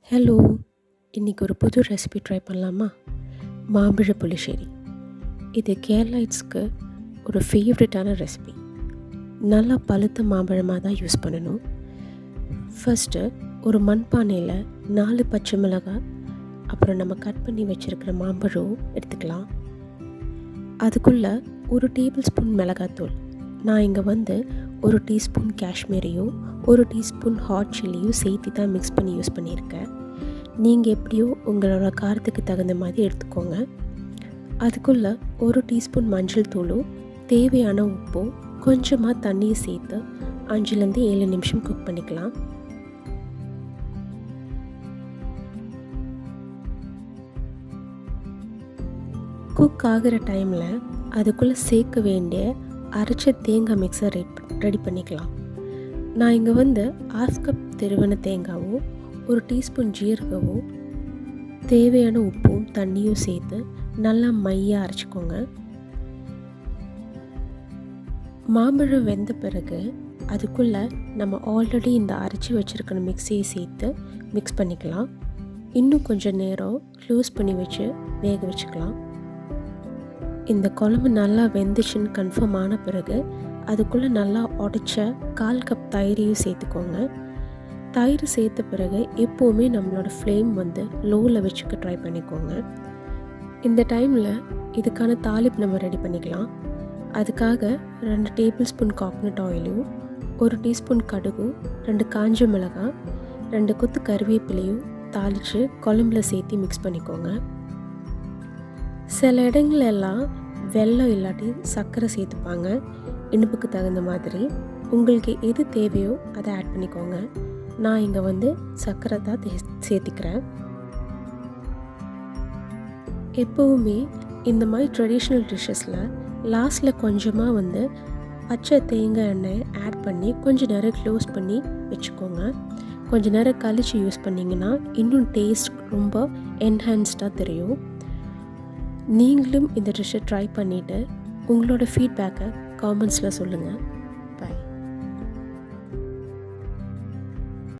Hello! இன்றைக்கி ஒரு புது ரெசிபி ட்ரை பண்ணலாமா? மாம்பழ புளிശ്ശേരി. இது கேரளைட்ஸ்க்கு ஒரு ஃபேவரட்டான ரெசிபி. நல்லா பழுத்த மாம்பழமாக தான் யூஸ் பண்ணணும். ஃபஸ்ட்டு ஒரு மண்பானையில் 4 பச்சை மிளகாய், அப்புறம் நம்ம கட் பண்ணி வச்சுருக்கிற மாம்பழம் எடுத்துக்கலாம். அதுக்குள்ளே 1 டேபிள் ஸ்பூன் மிளகாத்தூள், நான் இங்கே ஒரு டீஸ்பூன் காஷ்மீரியும் 1 டீஸ்பூன் ஹாட் சில்லியும் சேர்த்து தான் மிக்ஸ் பண்ணி யூஸ் பண்ணியிருக்கேன். நீங்கள் எப்படியோ உங்களோட காரத்துக்கு தகுந்த மாதிரி எடுத்துக்கோங்க. அதுக்குள்ளே 1 டீஸ்பூன் மஞ்சள் தூளும் தேவையான உப்பும் கொஞ்சமாக தண்ணியை சேர்த்து 5லேருந்து 7 நிமிஷம் குக் பண்ணிக்கலாம். குக் ஆகிற டைமில் அதுக்குள்ளே சேர்க்க வேண்டிய அரைச்ச தேங்காய் மிக்ஸை ரெடி பண்ணிக்கலாம். நான் இங்கே 1/2 கப் திருவன தேங்காயும் 1 டீஸ்பூன் ஜீரகமும் தேவையான உப்பும் தண்ணியும் சேர்த்து நல்லா மையாக அரைச்சிக்கோங்க. மாம்பழம் வெந்த பிறகு அதுக்குள்ளே நம்ம ஆல்ரெடி இந்த அரைச்சி வச்சுருக்கிற மிக்ஸியை சேர்த்து மிக்ஸ் பண்ணிக்கலாம். இன்னும் கொஞ்சம் நேரம் க்ளோஸ் பண்ணி வச்சு வேக வச்சுக்கலாம். இந்த குழம்பு நல்லா வெந்துச்சுன்னு கன்ஃபார்ம் ஆன பிறகு அதுக்குள்ளே நல்லா உடைச்ச 1/4 கப் தயிரையும் சேர்த்துக்கோங்க. தயிர் சேர்த்த பிறகு எப்போவுமே நம்மளோட ஃப்ளேம் லோவில் வச்சுக்க ட்ரை பண்ணிக்கோங்க. இந்த டைமில் இதுக்கான தாளிப்பு நம்ம ரெடி பண்ணிக்கலாம். அதுக்காக 2 டேபிள் ஸ்பூன் கோகனட் ஆயிலும் 1 டீஸ்பூன் கடுகும் 2 காஞ்ச மிளகாய் 2 கொத்து கருவேப்பிலையும் தாளித்து குழம்புல சேர்த்து மிக்ஸ் பண்ணிக்கோங்க. சில இடங்களெல்லாம் வெல்லம் இல்லாட்டி சர்க்கரை சேர்த்துப்பாங்க. இனிப்புக்கு தகுந்த மாதிரி உங்களுக்கு எது தேவையோ அதை ஆட் பண்ணிக்கோங்க. நான் இங்கே சர்க்கரை தான் சேர்த்திக்கிறேன். எப்போவுமே இந்த மாதிரி ட்ரெடிஷ்னல் டிஷ்ஷஸில் லாஸ்ட்டில் கொஞ்சமாக பச்சை தேங்காய் எண்ணெய் ஆட் பண்ணி கொஞ்சம் நேரம் க்ளோஸ் பண்ணி வச்சுக்கோங்க. கொஞ்சம் நேரம் கழித்து யூஸ் பண்ணிங்கன்னா இன்னும் டேஸ்ட் ரொம்ப என்ஹான்ஸ்டாக தெரியும். நீங்களும் இந்த டிஷ்ஷை ட்ரை பண்ணிவிட்டு உங்களோட ஃபீட்பேக்கை காமெண்ட்ஸில் சொல்லுங்கள்.